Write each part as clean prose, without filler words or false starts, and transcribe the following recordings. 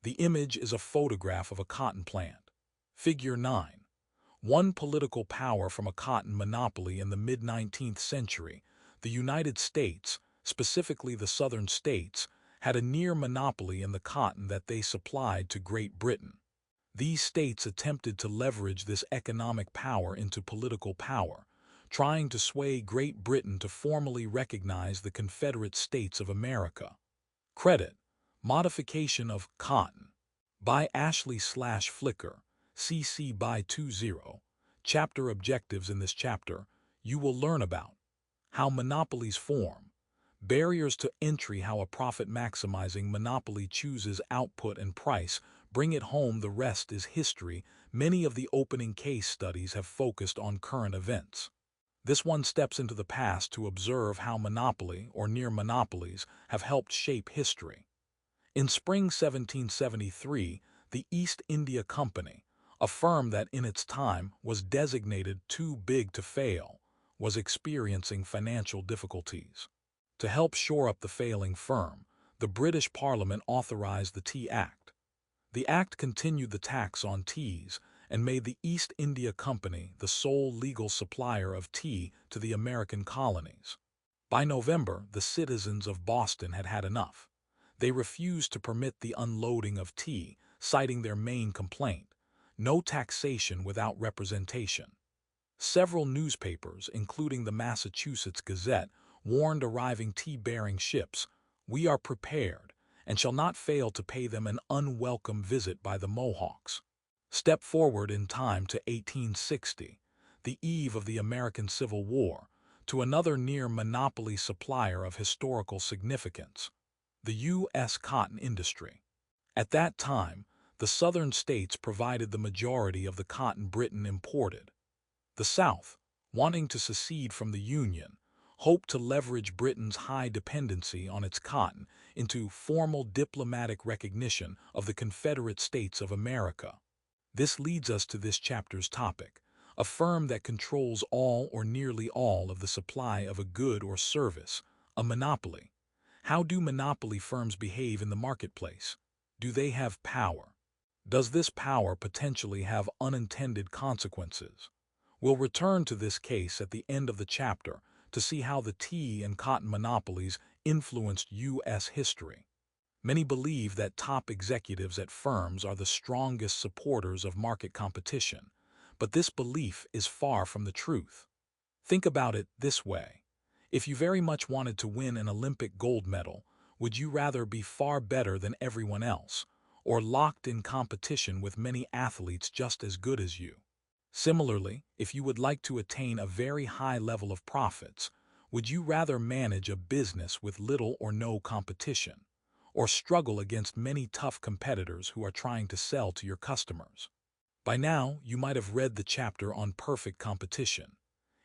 The image is a photograph of a cotton plant. Figure 9. One political power from a cotton monopoly in the mid-19th century, the United States, specifically the southern states, had a near monopoly in the cotton that they supplied to Great Britain. These states attempted to leverage this economic power into political power, trying to sway Great Britain to formally recognize the Confederate States of America. Credit: Modification of Cotton by Ashley/Flicker, CC by 20. Chapter objectives. In this chapter, you will learn about how monopolies form, barriers to entry, how a profit-maximizing monopoly chooses output and price. Bring it home. The rest is history. Many of the opening case studies have focused on current events. This one steps into the past to observe how monopoly or near monopolies have helped shape history. In spring 1773, the East India Company, a firm that in its time was designated too big to fail, was experiencing financial difficulties. To help shore up the failing firm, the British Parliament authorized the Tea Act. The act continued the tax on teas and made the East India Company the sole legal supplier of tea to the American colonies. By November, the citizens of Boston had had enough. They refused to permit the unloading of tea, citing their main complaint: no taxation without representation. Several newspapers, including the Massachusetts Gazette, warned arriving tea-bearing ships, "We are prepared, and shall not fail to pay them an unwelcome visit by the Mohawks." Step forward in time to 1860, the eve of the American Civil War, to another near-monopoly supplier of historical significance: the U.S. cotton industry. At that time, the southern states provided the majority of the cotton Britain imported. The South, wanting to secede from the Union, hoped to leverage Britain's high dependency on its cotton into formal diplomatic recognition of the Confederate States of America. This leads us to this chapter's topic: a firm that controls all or nearly all of the supply of a good or service, a monopoly. How do monopoly firms behave in the marketplace? Do they have power? Does this power potentially have unintended consequences? We'll return to this case at the end of the chapter to see how the tea and cotton monopolies influenced U.S. history. Many believe that top executives at firms are the strongest supporters of market competition, but this belief is far from the truth. Think about it this way: if you very much wanted to win an Olympic gold medal, would you rather be far better than everyone else, or locked in competition with many athletes just as good as you? Similarly, if you would like to attain a very high level of profits, would you rather manage a business with little or no competition, or struggle against many tough competitors who are trying to sell to your customers? By now, you might have read the chapter on perfect competition.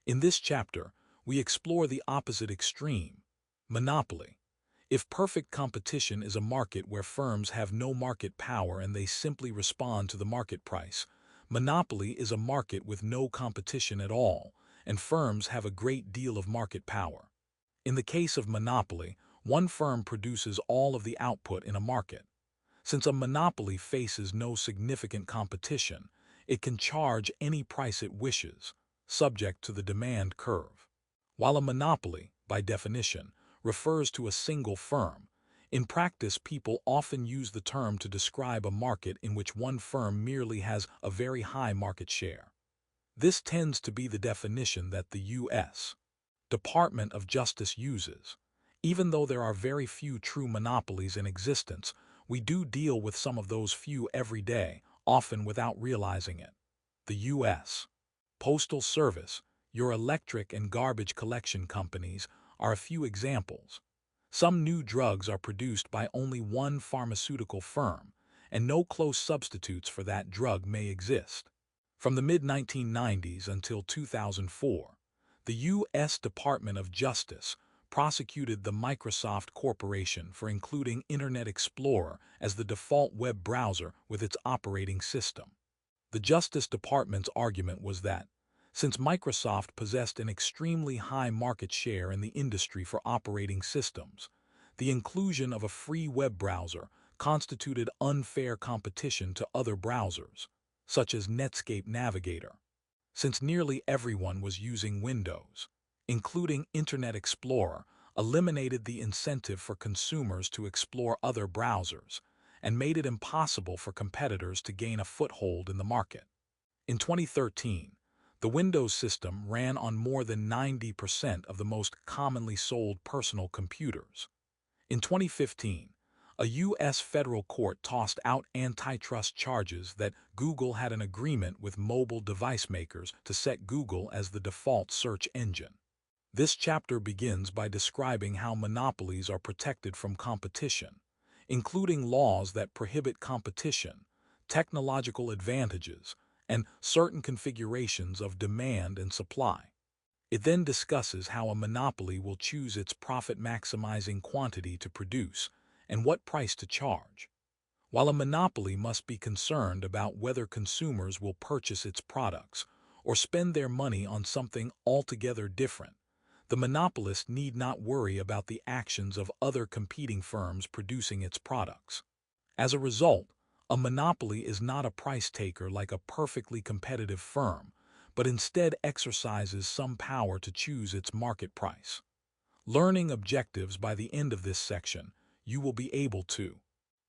In this chapter, we explore the opposite extreme: monopoly. If perfect competition is a market where firms have no market power and they simply respond to the market price, monopoly is a market with no competition at all, and firms have a great deal of market power. In the case of monopoly, one firm produces all of the output in a market. Since a monopoly faces no significant competition, it can charge any price it wishes, subject to the demand curve. While a monopoly, by definition, refers to a single firm, in practice people often use the term to describe a market in which one firm merely has a very high market share. This tends to be the definition that the U.S. Department of Justice uses. Even though there are very few true monopolies in existence, we do deal with some of those few every day, often without realizing it. The U.S. Postal Service, your electric and garbage collection companies are a few examples. Some new drugs are produced by only one pharmaceutical firm, and no close substitutes for that drug may exist. From the mid-1990s until 2004, the U.S. Department of Justice prosecuted the Microsoft Corporation for including Internet Explorer as the default web browser with its operating system. The Justice Department's argument was that, since Microsoft possessed an extremely high market share in the industry for operating systems, the inclusion of a free web browser constituted unfair competition to other browsers, such as Netscape Navigator. Since nearly everyone was using Windows, including Internet Explorer, eliminated the incentive for consumers to explore other browsers and made it impossible for competitors to gain a foothold in the market. In 2013, the Windows system ran on more than 90% of the most commonly sold personal computers. In 2015, a U.S. federal court tossed out antitrust charges that Google had an agreement with mobile device makers to set Google as the default search engine. This chapter begins by describing how monopolies are protected from competition, including laws that prohibit competition, technological advantages, and certain configurations of demand and supply. It then discusses how a monopoly will choose its profit-maximizing quantity to produce and what price to charge. While a monopoly must be concerned about whether consumers will purchase its products or spend their money on something altogether different, the monopolist need not worry about the actions of other competing firms producing its products. As a result, a monopoly is not a price taker like a perfectly competitive firm, but instead exercises some power to choose its market price. Learning objectives by the end of this section, you will be able to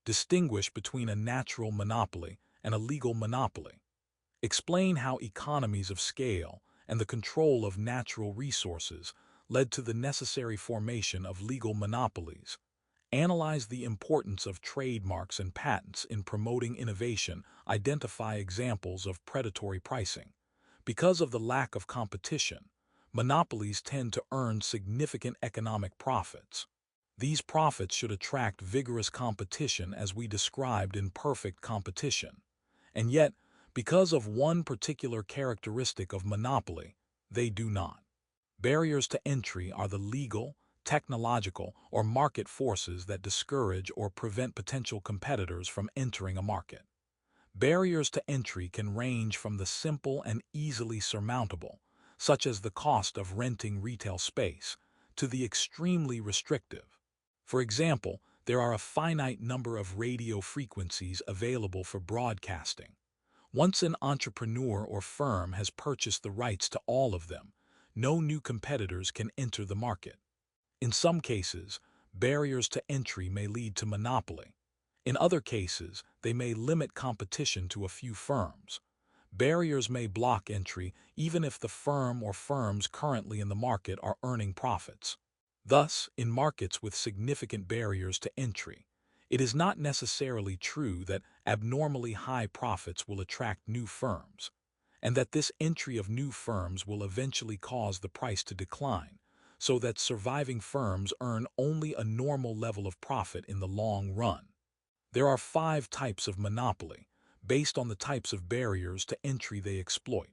distinguish between a natural monopoly and a legal monopoly. Explain how economies of scale and the control of natural resources led to the necessary formation of legal monopolies. Analyze the importance of trademarks and patents in promoting innovation. Identify examples of predatory pricing. Because of the lack of competition, monopolies tend to earn significant economic profits. These profits should attract vigorous competition as we described in Perfect Competition. And yet, because of one particular characteristic of monopoly, they do not. Barriers to entry are the legal, technological, or market forces that discourage or prevent potential competitors from entering a market. Barriers to entry can range from the simple and easily surmountable, such as the cost of renting retail space, to the extremely restrictive. For example, there are a finite number of radio frequencies available for broadcasting. Once an entrepreneur or firm has purchased the rights to all of them, no new competitors can enter the market. In some cases, barriers to entry may lead to monopoly. In other cases, they may limit competition to a few firms. Barriers may block entry even if the firm or firms currently in the market are earning profits. Thus, in markets with significant barriers to entry, it is not necessarily true that abnormally high profits will attract new firms, and that this entry of new firms will eventually cause the price to decline, so that surviving firms earn only a normal level of profit in the long run. There are 5 types of monopoly, based on the types of barriers to entry they exploit.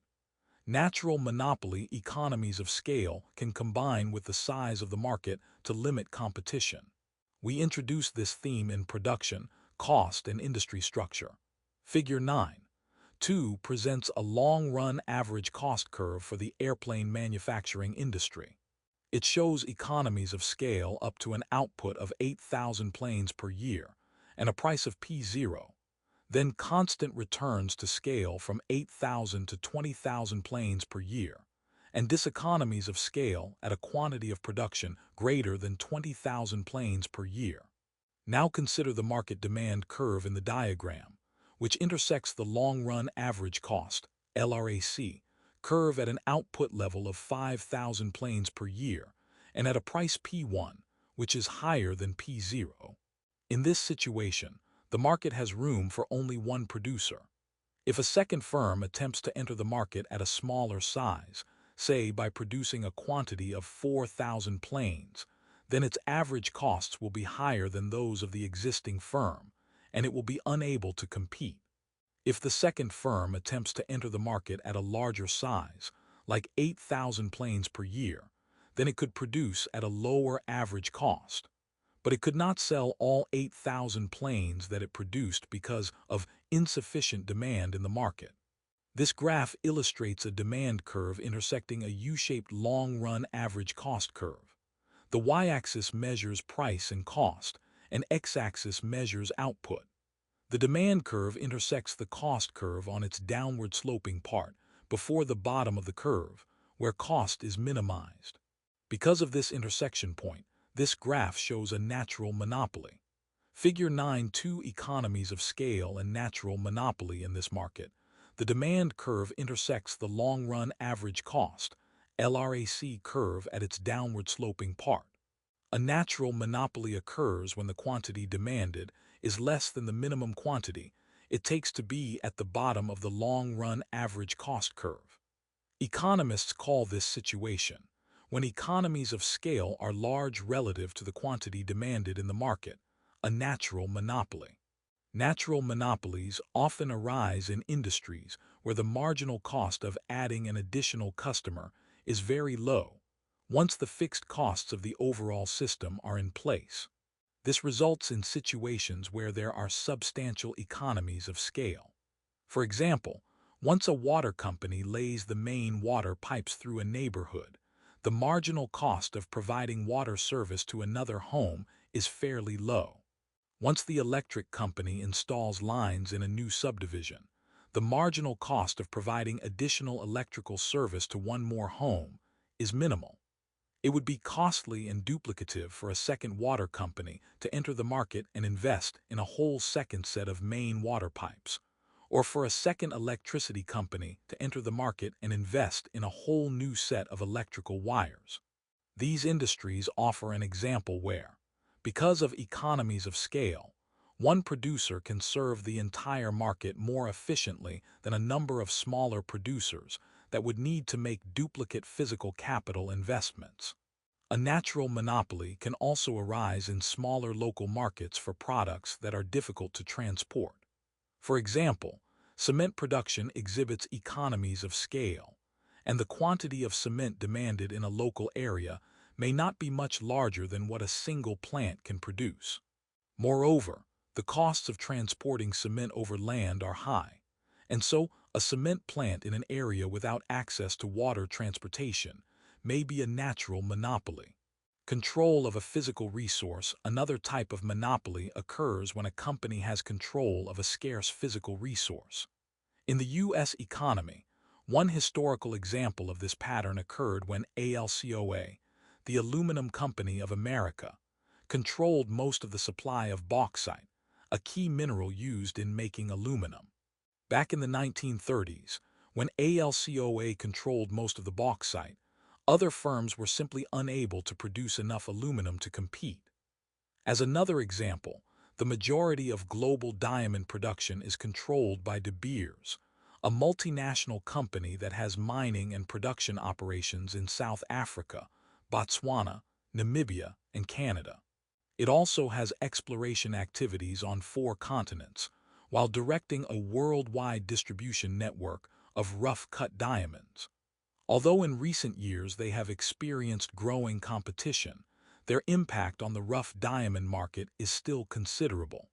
Natural monopoly economies of scale can combine with the size of the market to limit competition. We introduce this theme in production, cost, and industry structure. Figure 9.2 presents a long-run average cost curve for the airplane manufacturing industry. It shows economies of scale up to an output of 8,000 planes per year and a price of P0. Then constant returns to scale from 8,000 to 20,000 planes per year, and diseconomies of scale at a quantity of production greater than 20,000 planes per year. Now consider the market demand curve in the diagram, which intersects the long-run average cost, LRAC, curve at an output level of 5,000 planes per year and at a price P1, which is higher than P0. In this situation, the market has room for only one producer. If a second firm attempts to enter the market at a smaller size, say by producing a quantity of 4,000 planes, then its average costs will be higher than those of the existing firm, and it will be unable to compete. If the second firm attempts to enter the market at a larger size, like 8,000 planes per year, then it could produce at a lower average cost. But it could not sell all 8,000 planes that it produced because of insufficient demand in the market. This graph illustrates a demand curve intersecting a U-shaped long-run average cost curve. The y-axis measures price and cost, and x-axis measures output. The demand curve intersects the cost curve on its downward sloping part, before the bottom of the curve, where cost is minimized. Because of this intersection point, this graph shows a natural monopoly. Figure 9, two economies of scale and natural monopoly in this market. The demand curve intersects the long-run average cost, LRAC curve at its downward sloping part. A natural monopoly occurs when the quantity demanded is less than the minimum quantity it takes to be at the bottom of the long-run average cost curve. Economists call this situation when economies of scale are large relative to the quantity demanded in the market, a natural monopoly. Natural monopolies often arise in industries where the marginal cost of adding an additional customer is very low, once the fixed costs of the overall system are in place. This results in situations where there are substantial economies of scale. For example, once a water company lays the main water pipes through a neighborhood, the marginal cost of providing water service to another home is fairly low. Once the electric company installs lines in a new subdivision, the marginal cost of providing additional electrical service to one more home is minimal. It would be costly and duplicative for a second water company to enter the market and invest in a whole second set of main water pipes, or for a second electricity company to enter the market and invest in a whole new set of electrical wires. These industries offer an example where, because of economies of scale, one producer can serve the entire market more efficiently than a number of smaller producers that would need to make duplicate physical capital investments. A natural monopoly can also arise in smaller local markets for products that are difficult to transport. For example, cement production exhibits economies of scale, and the quantity of cement demanded in a local area may not be much larger than what a single plant can produce. Moreover, the costs of transporting cement over land are high, and so a cement plant in an area without access to water transportation may be a natural monopoly. Control of a physical resource, another type of monopoly, occurs when a company has control of a scarce physical resource. In the U.S. economy, one historical example of this pattern occurred when ALCOA, the Aluminum Company of America, controlled most of the supply of bauxite, a key mineral used in making aluminum. Back in the 1930s, when ALCOA controlled most of the bauxite, other firms were simply unable to produce enough aluminum to compete. As another example, the majority of global diamond production is controlled by De Beers, a multinational company that has mining and production operations in South Africa, Botswana, Namibia, and Canada. It also has exploration activities on 4 continents, while directing a worldwide distribution network of rough-cut diamonds. Although in recent years they have experienced growing competition, their impact on the rough diamond market is still considerable.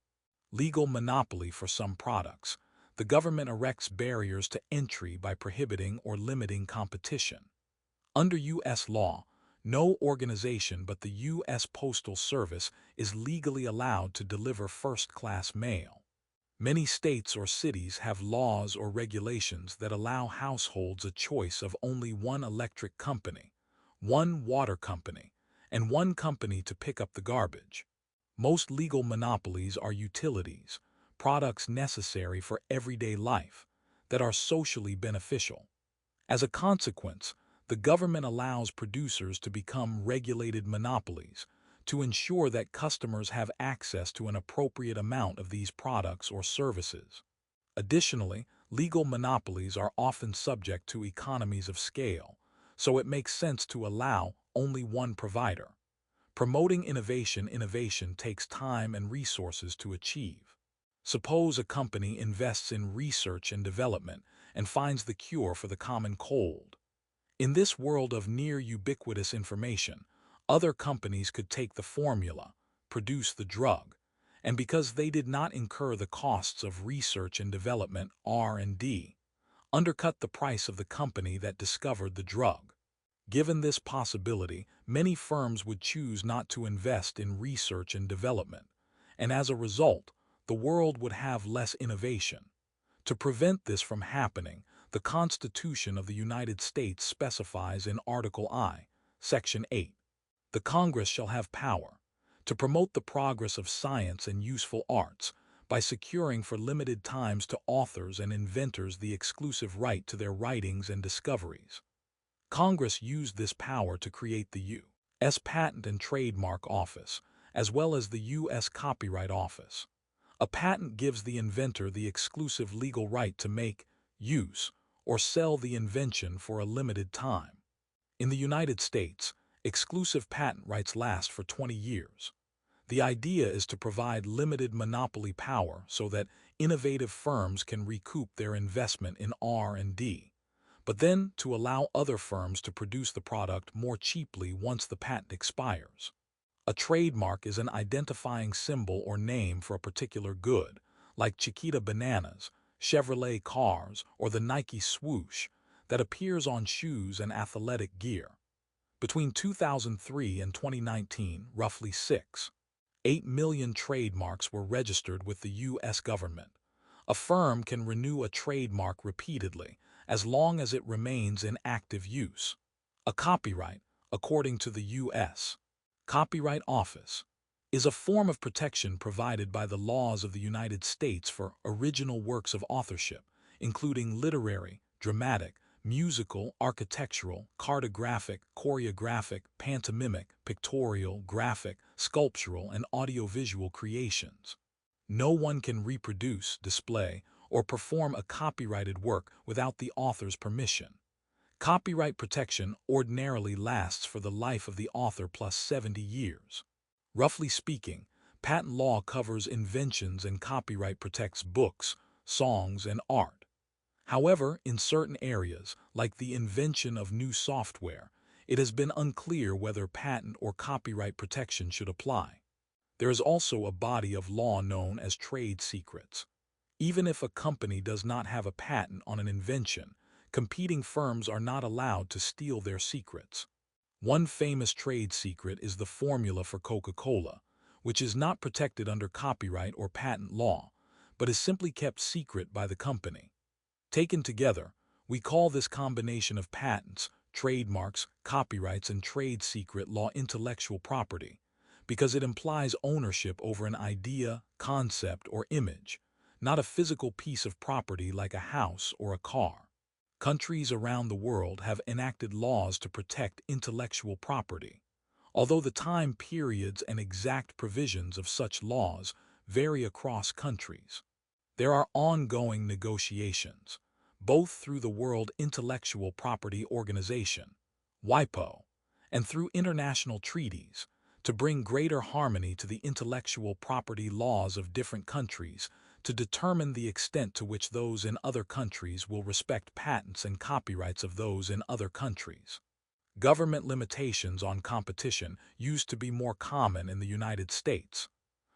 Legal monopoly for some products. The government erects barriers to entry by prohibiting or limiting competition. Under U.S. law, no organization but the U.S. Postal Service is legally allowed to deliver first-class mail. Many states or cities have laws or regulations that allow households a choice of only one electric company, one water company, and one company to pick up the garbage. Most legal monopolies are utilities, products necessary for everyday life, that are socially beneficial. As a consequence, the government allows producers to become regulated monopolies to ensure that customers have access to an appropriate amount of these products or services. Additionally, legal monopolies are often subject to economies of scale, so it makes sense to allow only one provider. Promoting innovation takes time and resources to achieve. Suppose a company invests in research and development and finds the cure for the common cold. In this world of near-ubiquitous information, other companies could take the formula, produce the drug, and because they did not incur the costs of research and development (R&D), undercut the price of the company that discovered the drug. Given this possibility, many firms would choose not to invest in research and development, and as a result, the world would have less innovation. To prevent this from happening, the Constitution of the United States specifies in Article I, Section 8, the Congress shall have power to promote the progress of science and useful arts by securing for limited times to authors and inventors the exclusive right to their writings and discoveries. Congress used this power to create the U.S. Patent and Trademark Office, as well as the U.S. Copyright Office. A patent gives the inventor the exclusive legal right to make, use, or sell the invention for a limited time. In the United States, exclusive patent rights last for 20 years. The idea is to provide limited monopoly power so that innovative firms can recoup their investment in R&D, but then to allow other firms to produce the product more cheaply once the patent expires. A trademark is an identifying symbol or name for a particular good, like Chiquita bananas, Chevrolet cars, or the Nike swoosh, that appears on shoes and athletic gear. Between 2003 and 2019, roughly 6.8 million trademarks were registered with the U.S. government. A firm can renew a trademark repeatedly, as long as it remains in active use. A copyright, according to the U.S. Copyright Office, is a form of protection provided by the laws of the United States for original works of authorship, including literary, dramatic, musical, architectural, cartographic, choreographic, pantomimic, pictorial, graphic, sculptural, and audiovisual creations. No one can reproduce, display, or perform a copyrighted work without the author's permission. Copyright protection ordinarily lasts for the life of the author plus 70 years. Roughly speaking, patent law covers inventions and copyright protects books, songs, and art. However, in certain areas, like the invention of new software, it has been unclear whether patent or copyright protection should apply. There is also a body of law known as trade secrets. Even if a company does not have a patent on an invention, competing firms are not allowed to steal their secrets. One famous trade secret is the formula for Coca-Cola, which is not protected under copyright or patent law, but is simply kept secret by the company. Taken together, we call this combination of patents, trademarks, copyrights, and trade secret law intellectual property, because it implies ownership over an idea, concept, or image, not a physical piece of property like a house or a car. Countries around the world have enacted laws to protect intellectual property, although the time periods and exact provisions of such laws vary across countries. There are ongoing negotiations, both through the World Intellectual Property Organization, WIPO, and through international treaties, to bring greater harmony to the intellectual property laws of different countries to determine the extent to which those in other countries will respect patents and copyrights of those in other countries. Government limitations on competition used to be more common in the United States.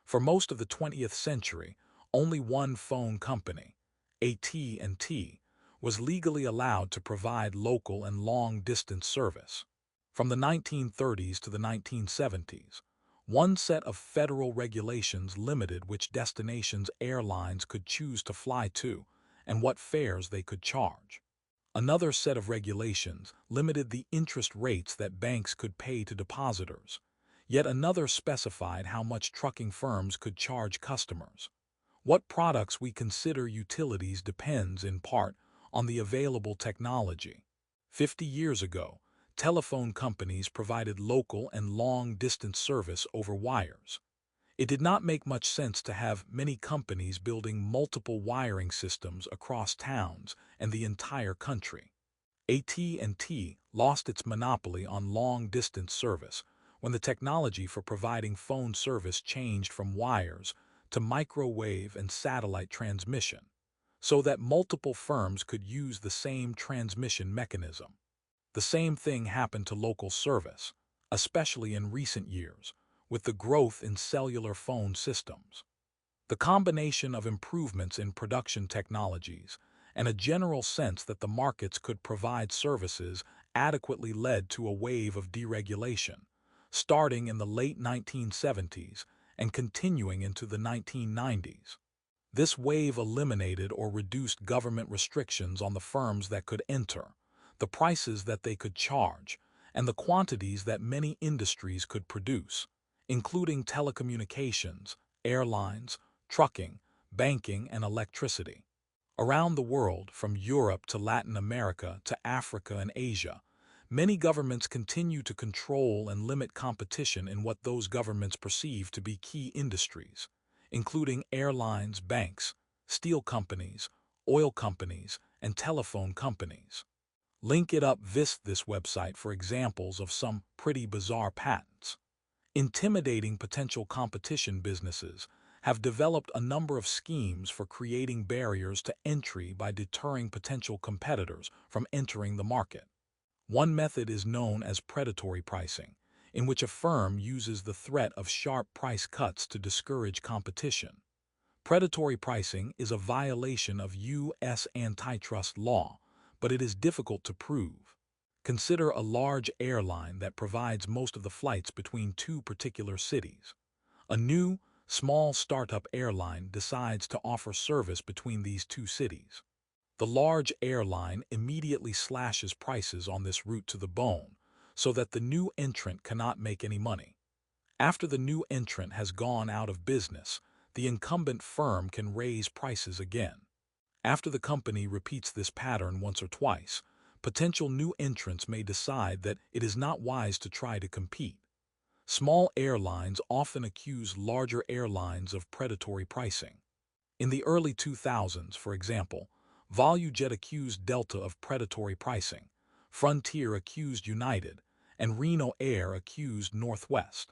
For most of the 20th century, only one phone company, AT&T, was legally allowed to provide local and long-distance service. From the 1930s to the 1970s, one set of federal regulations limited which destinations airlines could choose to fly to and what fares they could charge. Another set of regulations limited the interest rates that banks could pay to depositors. Yet another specified how much trucking firms could charge customers. What products we consider utilities depends, in part, on the available technology. 50 years ago, telephone companies provided local and long-distance service over wires. It did not make much sense to have many companies building multiple wiring systems across towns and the entire country. AT&T lost its monopoly on long-distance service when the technology for providing phone service changed from wires to microwave and satellite transmission, so that multiple firms could use the same transmission mechanism. The same thing happened to local service, especially in recent years, with the growth in cellular phone systems. The combination of improvements in production technologies and a general sense that the markets could provide services adequately led to a wave of deregulation, starting in the late 1970s and continuing into the 1990s. This wave eliminated or reduced government restrictions on the firms that could enter, the prices that they could charge, and the quantities that many industries could produce, including telecommunications, airlines, trucking, banking, and electricity. Around the world, from Europe to Latin America to Africa and Asia, many governments continue to control and limit competition in what those governments perceive to be key industries, including airlines, banks, steel companies, oil companies, and telephone companies. Link it up visit this website for examples of some pretty bizarre patents. Intimidating potential competition businesses have developed a number of schemes for creating barriers to entry by deterring potential competitors from entering the market. One method is known as predatory pricing, in which a firm uses the threat of sharp price cuts to discourage competition. Predatory pricing is a violation of U.S. antitrust law, but it is difficult to prove. Consider a large airline that provides most of the flights between two particular cities. A new, small startup airline decides to offer service between these two cities. The large airline immediately slashes prices on this route to the bone, so that the new entrant cannot make any money. After the new entrant has gone out of business, the incumbent firm can raise prices again. After the company repeats this pattern once or twice, potential new entrants may decide that it is not wise to try to compete. Small airlines often accuse larger airlines of predatory pricing. In the early 2000s, for example, ValueJet accused Delta of predatory pricing, Frontier accused United, and Reno Air accused Northwest.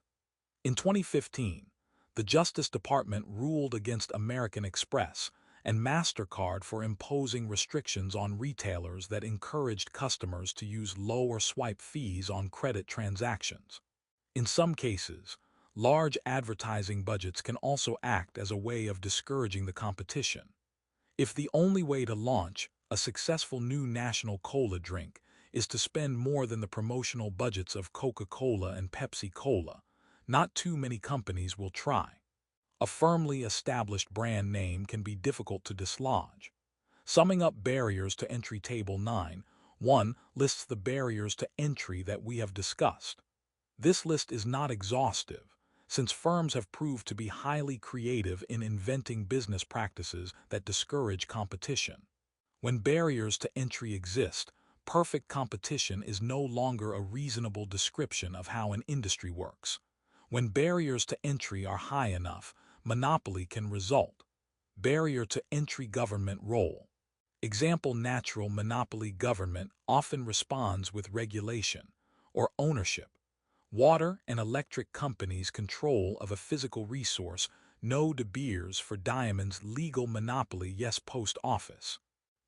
In 2015, the Justice Department ruled against American Express and MasterCard for imposing restrictions on retailers that encouraged customers to use lower swipe fees on credit transactions. In some cases, large advertising budgets can also act as a way of discouraging the competition. If the only way to launch a successful new national cola drink is to spend more than the promotional budgets of Coca-Cola and Pepsi-Cola, not too many companies will try. A firmly established brand name can be difficult to dislodge. Summing up barriers to entry, Table 9.1 lists the barriers to entry that we have discussed. This list is not exhaustive, since firms have proved to be highly creative in inventing business practices that discourage competition. When barriers to entry exist, perfect competition is no longer a reasonable description of how an industry works. When barriers to entry are high enough, monopoly can result. Barrier to entry government role. Example: natural monopoly government often responds with regulation or ownership. Water and electric companies' control of a physical resource. No De Beers for diamonds. Legal monopoly. Yes. Post office.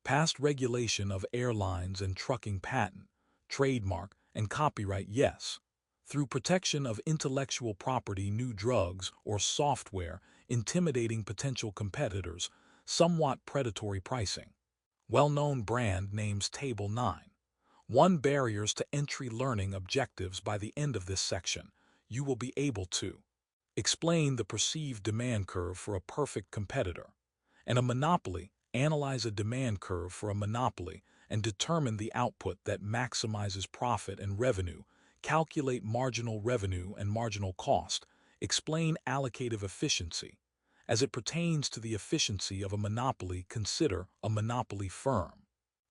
Past regulation of airlines and trucking. Patent, trademark, and copyright. Yes. Through protection of intellectual property. New drugs or software, intimidating potential competitors. Somewhat predatory pricing. Well-known brand names. Table 9.1 Barriers to entry. Learning objectives. By the end of this section, you will be able to explain the perceived demand curve for a perfect competitor and a monopoly, analyze a demand curve for a monopoly and determine the output that maximizes profit and revenue, calculate marginal revenue and marginal cost, explain allocative efficiency. As it pertains to the efficiency of a monopoly, consider a monopoly firm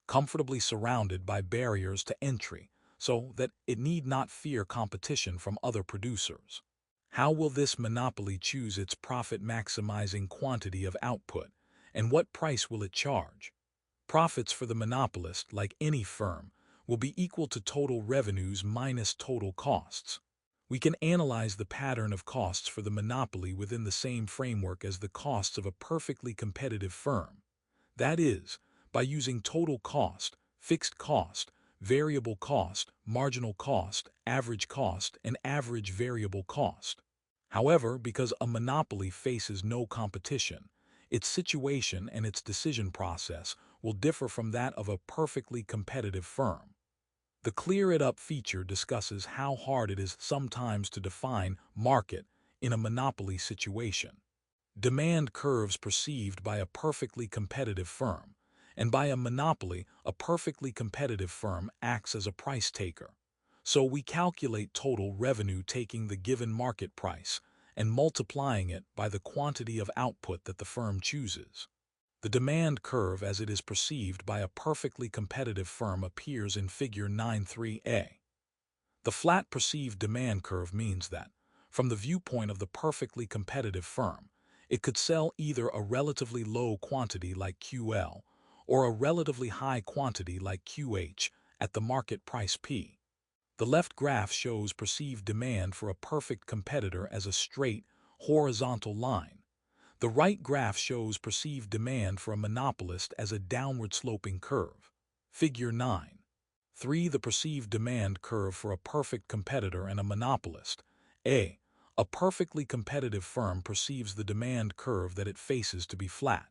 comfortably surrounded by barriers to entry, so that it need not fear competition from other producers. How will this monopoly choose its profit-maximizing quantity of output, and what price will it charge? Profits for the monopolist, like any firm, will be equal to total revenues minus total costs. We can analyze the pattern of costs for the monopoly within the same framework as the costs of a perfectly competitive firm. That is, by using total cost, fixed cost, variable cost, marginal cost, and average variable cost. However, because a monopoly faces no competition, its situation and its decision process will differ from that of a perfectly competitive firm. The Clear It Up feature discusses how hard it is sometimes to define market in a monopoly situation. Demand curves perceived by a perfectly competitive firm, and by a monopoly, a perfectly competitive firm acts as a price taker. So we calculate total revenue taking the given market price and multiplying it by the quantity of output that the firm chooses. The demand curve as it is perceived by a perfectly competitive firm appears in Figure 9.3a. The flat perceived demand curve means that, from the viewpoint of the perfectly competitive firm, it could sell either a relatively low quantity like QL or a relatively high quantity like QH at the market price P. The left graph shows perceived demand for a perfect competitor as a straight, horizontal line. The right graph shows perceived demand for a monopolist as a downward-sloping curve. Figure 9.3. The perceived demand curve for a perfect competitor and a monopolist. A perfectly competitive firm perceives the demand curve that it faces to be flat.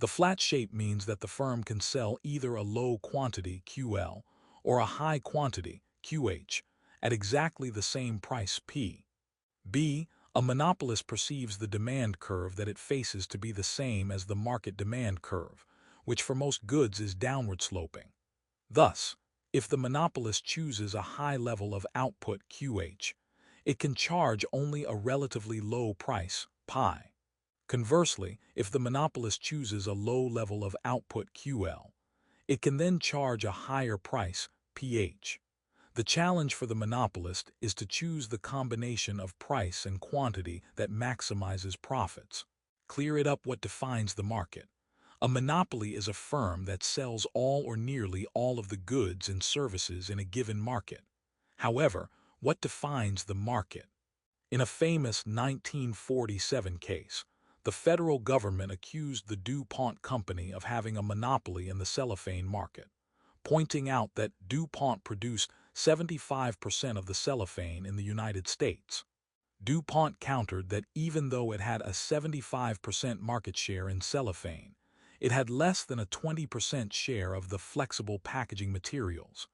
The flat shape means that the firm can sell either a low quantity QL or a high quantity QH at exactly the same price P. A monopolist perceives the demand curve that it faces to be the same as the market demand curve, which for most goods is downward sloping. Thus, if the monopolist chooses a high level of output QH, it can charge only a relatively low price, pi. Conversely, if the monopolist chooses a low level of output QL, it can then charge a higher price, ph. The challenge for the monopolist is to choose the combination of price and quantity that maximizes profits. Clear it up. What defines the market? A monopoly is a firm that sells all or nearly all of the goods and services in a given market. However, what defines the market? In a famous 1947 case, the federal government accused the DuPont company of having a monopoly in the cellophane market, pointing out that DuPont produced 75% of the cellophane in the United States. DuPont countered that even though it had a 75% market share in cellophane, it had less than a 20% share of the flexible packaging materials,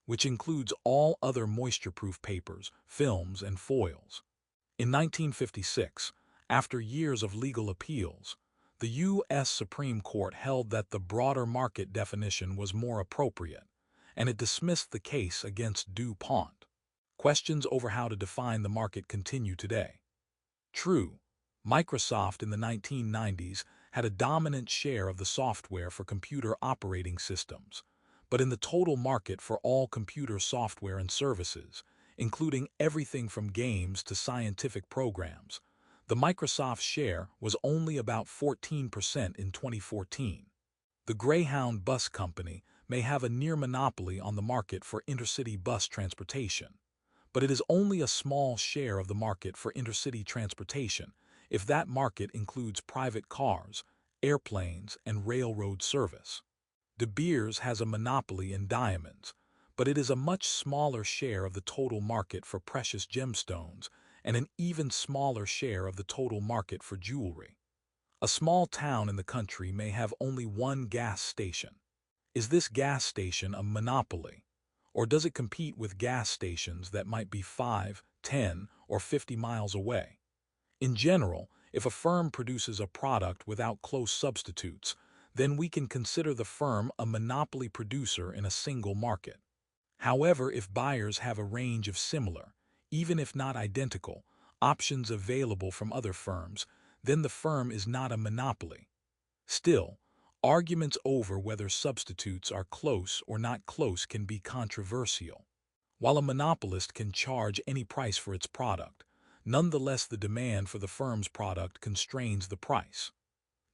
which includes all other moisture-proof papers, films, and foils. In 1956, after years of legal appeals, the U.S. Supreme Court held that the broader market definition was more appropriate, and it dismissed the case against DuPont. Questions over how to define the market continue today. True, Microsoft in the 1990s had a dominant share of the software for computer operating systems, but in the total market for all computer software and services, including everything from games to scientific programs, the Microsoft share was only about 14% in 2014. The Greyhound Bus Company may have a near monopoly on the market for intercity bus transportation, but it is only a small share of the market for intercity transportation if that market includes private cars, airplanes, and railroad service. De Beers has a monopoly in diamonds, but it is a much smaller share of the total market for precious gemstones and an even smaller share of the total market for jewelry. A small town in the country may have only one gas station. Is this gas station a monopoly? Or does it compete with gas stations that might be 5, 10, or 50 miles away? In general, if a firm produces a product without close substitutes, then we can consider the firm a monopoly producer in a single market. However, if buyers have a range of similar, even if not identical, options available from other firms, then the firm is not a monopoly. Still, arguments over whether substitutes are close or not close can be controversial. While a monopolist can charge any price for its product, nonetheless the demand for the firm's product constrains the price.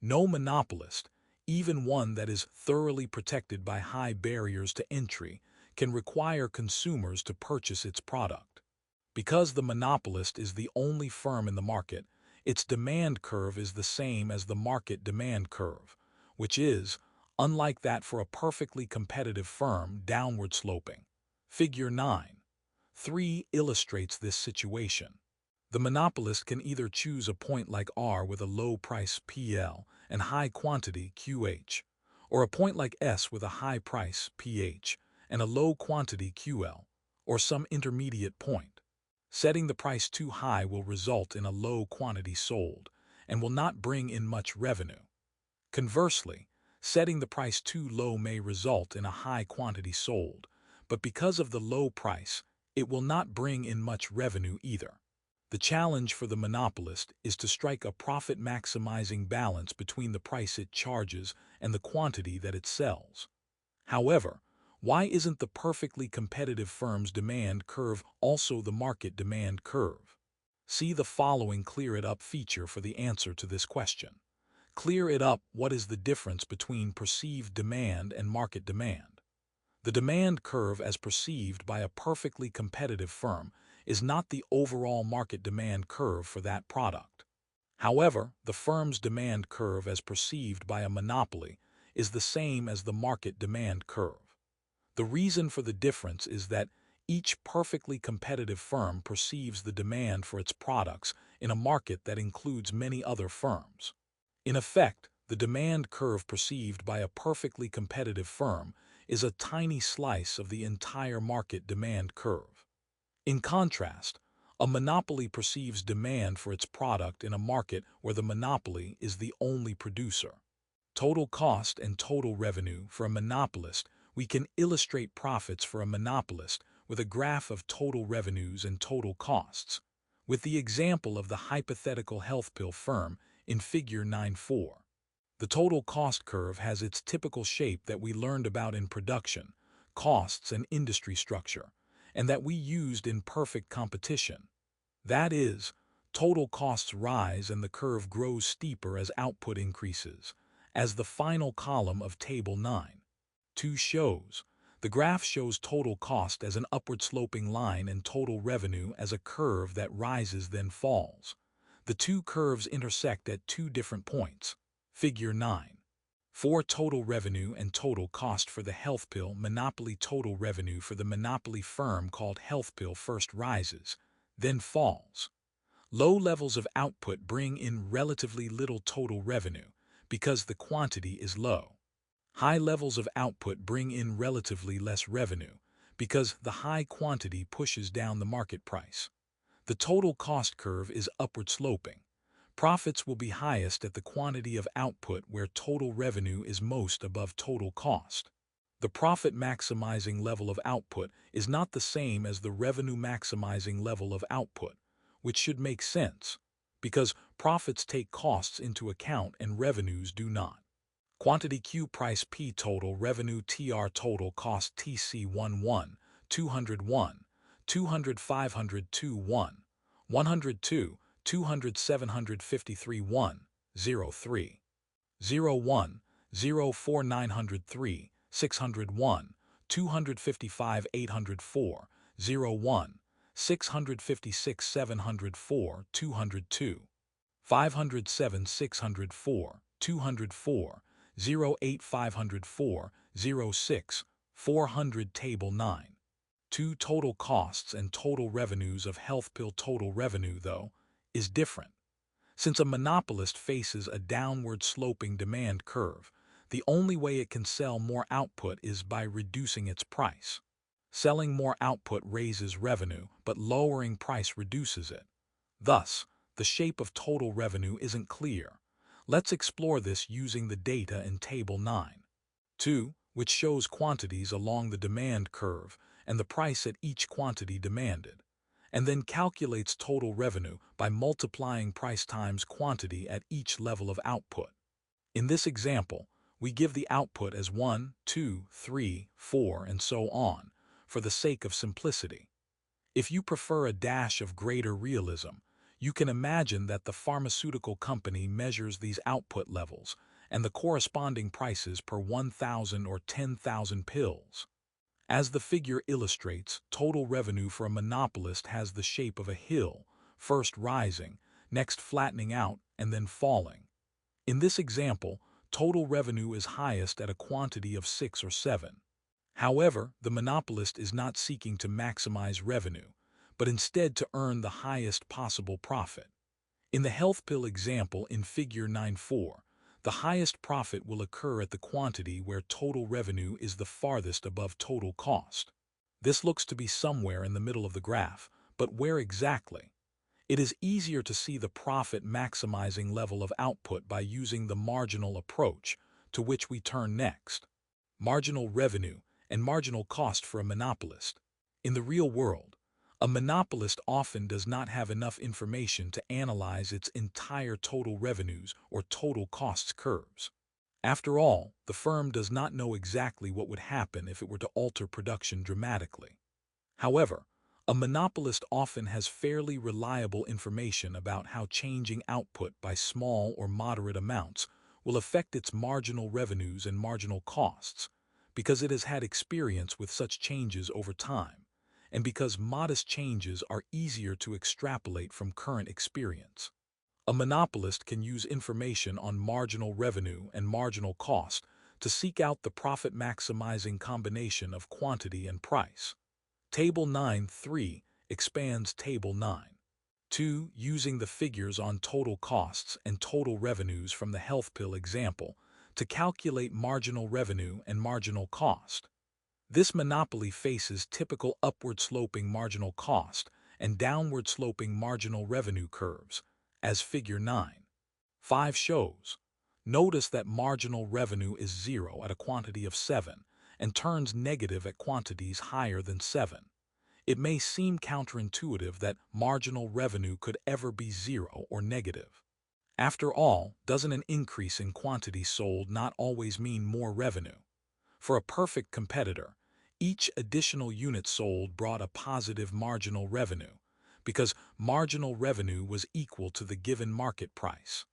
No monopolist, even one that is thoroughly protected by high barriers to entry, can require consumers to purchase its product. Because the monopolist is the only firm in the market, its demand curve is the same as the market demand curve, which is, unlike that for a perfectly competitive firm, downward sloping. Figure 9.3 illustrates this situation. The monopolist can either choose a point like R with a low price PL and high quantity QH, or a point like S with a high price PH and a low quantity QL, or some intermediate point. Setting the price too high will result in a low quantity sold and will not bring in much revenue. Conversely, setting the price too low may result in a high quantity sold, but because of the low price, it will not bring in much revenue either. The challenge for the monopolist is to strike a profit-maximizing balance between the price it charges and the quantity that it sells. However, why isn't the perfectly competitive firm's demand curve also the market demand curve? See the following Clear It Up feature for the answer to this question. Clear it up. What is the difference between perceived demand and market demand? The demand curve as perceived by a perfectly competitive firm is not the overall market demand curve for that product. However, the firm's demand curve as perceived by a monopoly is the same as the market demand curve. The reason for the difference is that each perfectly competitive firm perceives the demand for its products in a market that includes many other firms. In effect, the demand curve perceived by a perfectly competitive firm is a tiny slice of the entire market demand curve. In contrast, a monopoly perceives demand for its product in a market where the monopoly is the only producer. Total cost and total revenue for a monopolist. We can illustrate profits for a monopolist with a graph of total revenues and total costs, with the example of the hypothetical health pill firm in Figure 9.4. The total cost curve has its typical shape that we learned about in production, costs, and industry structure, and that we used in perfect competition. That is, total costs rise and the curve grows steeper as output increases, as the final column of Table 9.2 shows. The graph shows total cost as an upward-sloping line and total revenue as a curve that rises then falls. The two curves intersect at two different points. Figure 9.4 total revenue and total cost for the health pill monopoly. Total revenue for the monopoly firm called health pill first rises, then falls. Low levels of output bring in relatively little total revenue because the quantity is low. High levels of output bring in relatively less revenue because the high quantity pushes down the market price. The total cost curve is upward sloping. Profits will be highest at the quantity of output where total revenue is most above total cost. The profit-maximizing level of output is not the same as the revenue-maximizing level of output, which should make sense, because profits take costs into account and revenues do not. Quantity Q price P total revenue TR total cost TC 11, 201, 200 500 21, 102, 200 753 1, 03, 01, 04 903, 601, 255 804, 01, 656 704, 202, 507 604, 204, 08 504, 06, 400 Table 9.2 total costs and total revenues of health pill. Total revenue, though, is different. Since a monopolist faces a downward sloping demand curve, the only way it can sell more output is by reducing its price. Selling more output raises revenue, but lowering price reduces it. Thus, the shape of total revenue isn't clear. Let's explore this using the data in Table 9.2, which shows quantities along the demand curve and the price at each quantity demanded, and then calculates total revenue by multiplying price times quantity at each level of output. In this example, we give the output as 1, 2, 3, 4, and so on, for the sake of simplicity. If you prefer a dash of greater realism, you can imagine that the pharmaceutical company measures these output levels and the corresponding prices per 1,000 or 10,000 pills. As the figure illustrates, total revenue for a monopolist has the shape of a hill, first rising, next flattening out, and then falling. In this example, total revenue is highest at a quantity of 6 or 7. However, the monopolist is not seeking to maximize revenue, but instead to earn the highest possible profit. In the health pill example in Figure 9.4, the highest profit will occur at the quantity where total revenue is the farthest above total cost. This looks to be somewhere in the middle of the graph, but where exactly? It is easier to see the profit-maximizing level of output by using the marginal approach, to which we turn next. Marginal revenue and marginal cost for a monopolist. In the real world, a monopolist often does not have enough information to analyze its entire total revenues or total costs curves. After all, the firm does not know exactly what would happen if it were to alter production dramatically. However, a monopolist often has fairly reliable information about how changing output by small or moderate amounts will affect its marginal revenues and marginal costs, because it has had experience with such changes over time, and because modest changes are easier to extrapolate from current experience. A monopolist can use information on marginal revenue and marginal cost to seek out the profit-maximizing combination of quantity and price. Table 9.3 expands Table 9.2 using the figures on total costs and total revenues from the health pill example to calculate marginal revenue and marginal cost. This monopoly faces typical upward-sloping marginal cost and downward-sloping marginal revenue curves, as Figure 9.5 shows. Notice that marginal revenue is 0 at a quantity of 7 and turns negative at quantities higher than 7. It may seem counterintuitive that marginal revenue could ever be 0 or negative. After all, doesn't an increase in quantity sold not always mean more revenue? For a perfect competitor, each additional unit sold brought a positive marginal revenue, because marginal revenue was equal to the given market price.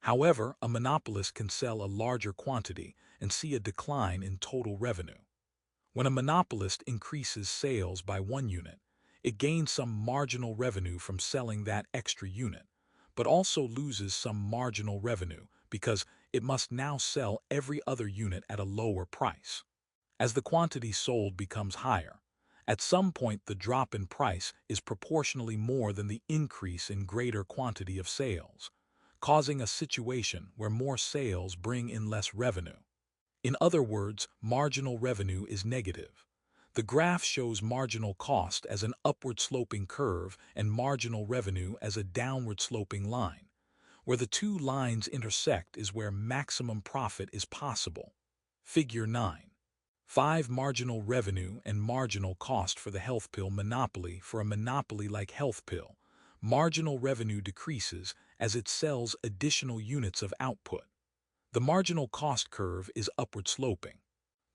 However, a monopolist can sell a larger quantity and see a decline in total revenue. When a monopolist increases sales by 1 unit, it gains some marginal revenue from selling that extra unit, but also loses some marginal revenue because it must now sell every other unit at a lower price. As the quantity sold becomes higher, at some point the drop in price is proportionally more than the increase in greater quantity of sales, causing a situation where more sales bring in less revenue. In other words, marginal revenue is negative. The graph shows marginal cost as an upward-sloping curve and marginal revenue as a downward-sloping line. Where the two lines intersect is where maximum profit is possible. Figure 9.5 Marginal revenue and marginal cost for the health pill monopoly. For a monopoly like health pill, marginal revenue decreases as it sells additional units of output. The marginal cost curve is upward sloping.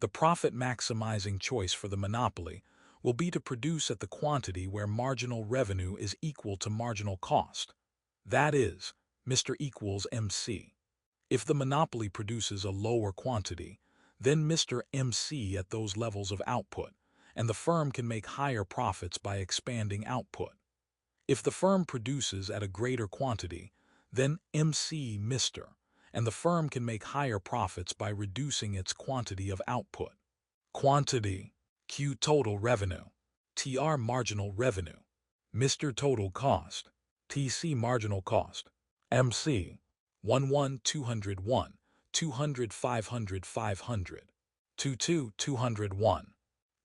The profit-maximizing choice for the monopoly will be to produce at the quantity where marginal revenue is equal to marginal cost. That is, Mr. equals MC. If the monopoly produces a lower quantity, then Mr. MC at those levels of output, and the firm can make higher profits by expanding output. If the firm produces at a greater quantity, then MC Mr., and the firm can make higher profits by reducing its quantity of output. Quantity, Q total revenue, TR marginal revenue, Mr. total cost, TC marginal cost, MC, 201, 200 500 500, 201,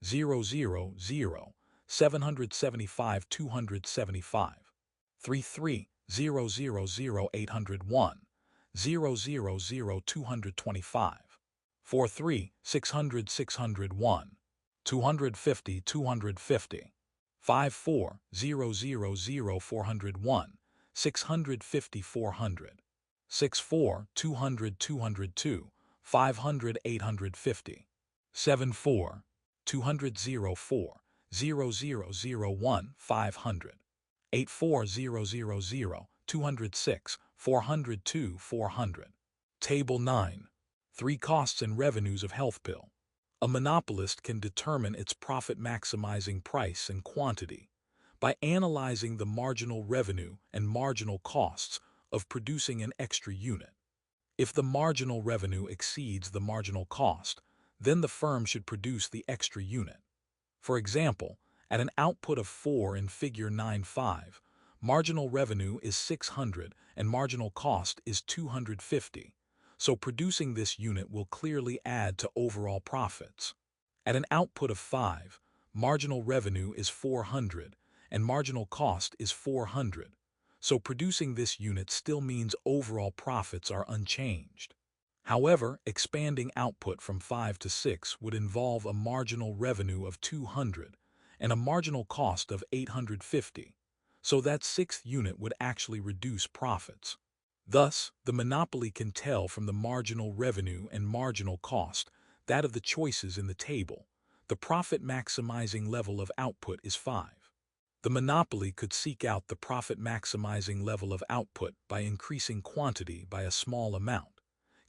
000, 775 275, 33 801, 225, 43 600 601, 250 250, 54 401, 650 400, 64 200 202, 500 850, 74 200 04, 0001 500, 84000, 206, 402 400. Table 9. 3 Costs and revenues of health pill. A monopolist can determine its profit-maximizing price and quantity by analyzing the marginal revenue and marginal costs of producing an extra unit. If the marginal revenue exceeds the marginal cost, then the firm should produce the extra unit. For example, at an output of 4 in Figure 9.5, marginal revenue is 600 and marginal cost is 250, so producing this unit will clearly add to overall profits. At an output of 5, marginal revenue is 400 and marginal cost is 400. So producing this unit still means overall profits are unchanged. However, expanding output from 5 to 6 would involve a marginal revenue of 200 and a marginal cost of 850, so that sixth unit would actually reduce profits. Thus, the monopoly can tell from the marginal revenue and marginal cost, that of the choices in the table, the profit-maximizing level of output is 5. The monopoly could seek out the profit-maximizing level of output by increasing quantity by a small amount,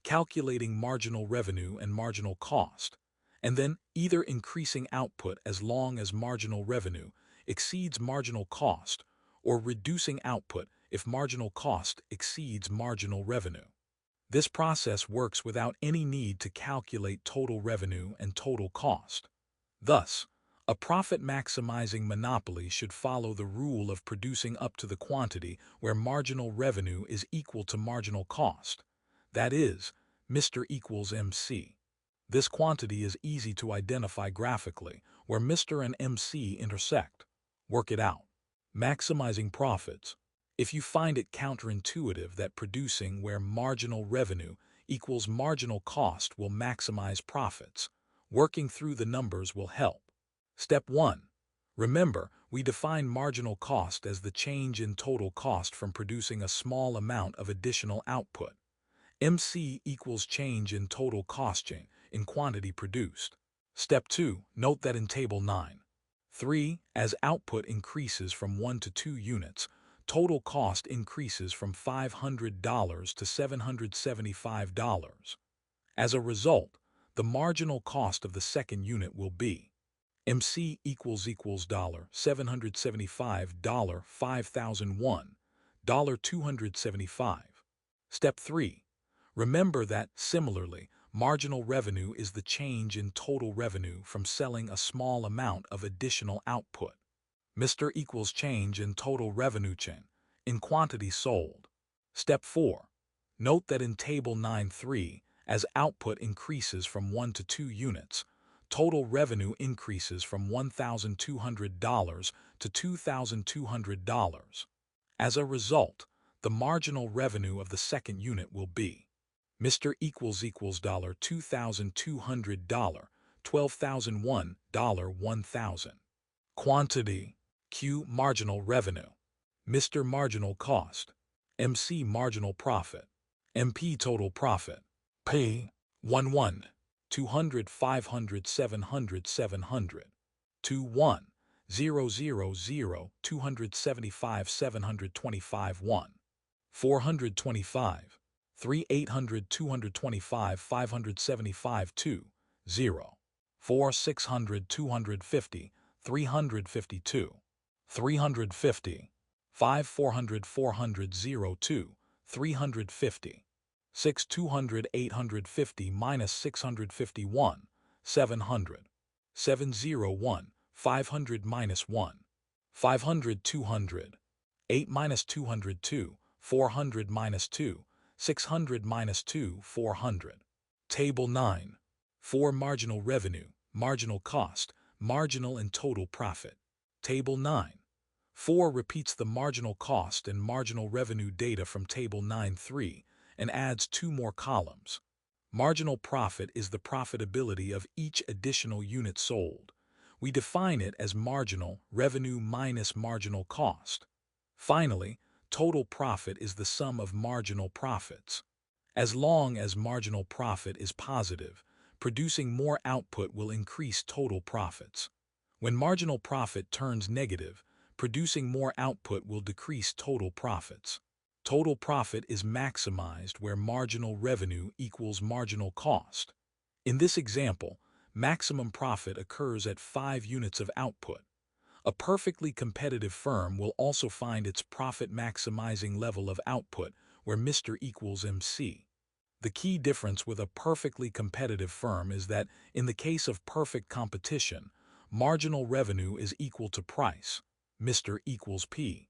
calculating marginal revenue and marginal cost, and then either increasing output as long as marginal revenue exceeds marginal cost or reducing output if marginal cost exceeds marginal revenue. This process works without any need to calculate total revenue and total cost. Thus, a profit-maximizing monopoly should follow the rule of producing up to the quantity where marginal revenue is equal to marginal cost. That is, Mr. equals MC. This quantity is easy to identify graphically, where Mr. and MC intersect. Work it out. Maximizing profits. If you find it counterintuitive that producing where marginal revenue equals marginal cost will maximize profits, working through the numbers will help. Step 1. Remember, we define marginal cost as the change in total cost from producing a small amount of additional output. MC equals change in total costing in quantity produced. Step 2. Note that in Table 9.3, as output increases from 1 to 2 units, total cost increases from $500 to $775. As a result, the marginal cost of the second unit will be MC $775, 5001, $275. Step 3. Remember that, similarly, marginal revenue is the change in total revenue from selling a small amount of additional output. Mr. equals change in total revenue chain in quantity sold. Step 4. Note that in Table 9.3, as output increases from 1 to 2 units, total revenue increases from $1,200 to $2,200. As a result, the marginal revenue of the second unit will be Mr. $2,200, $12,001, $1,000. Quantity. Q. Marginal revenue. Mr. Marginal cost. MC. Marginal profit. MP. Total profit. P. 1 200 500 700 700 2 1 0 0 0 275 725 1 425 3 800 225 575 2 0 4 600 250 352 350 5 400 400 0 2 350 6 200 850 minus 651 700 701 500 minus 1 500 200 8 minus 202 400 minus 2 600 minus 2 400. Table 9. 4. Marginal revenue, marginal cost, marginal and total profit. Table 9. 4 repeats the marginal cost and marginal revenue data from Table 9.3 and adds 2 more columns. Marginal profit is the profitability of each additional unit sold. We define it as marginal revenue minus marginal cost. Finally, total profit is the sum of marginal profits. As long as marginal profit is positive, producing more output will increase total profits. When marginal profit turns negative, producing more output will decrease total profits. Total profit is maximized where marginal revenue equals marginal cost. In this example, maximum profit occurs at 5 units of output. A perfectly competitive firm will also find its profit-maximizing level of output where Mr. equals MC. The key difference with a perfectly competitive firm is that, in the case of perfect competition, marginal revenue is equal to price, Mr. equals P.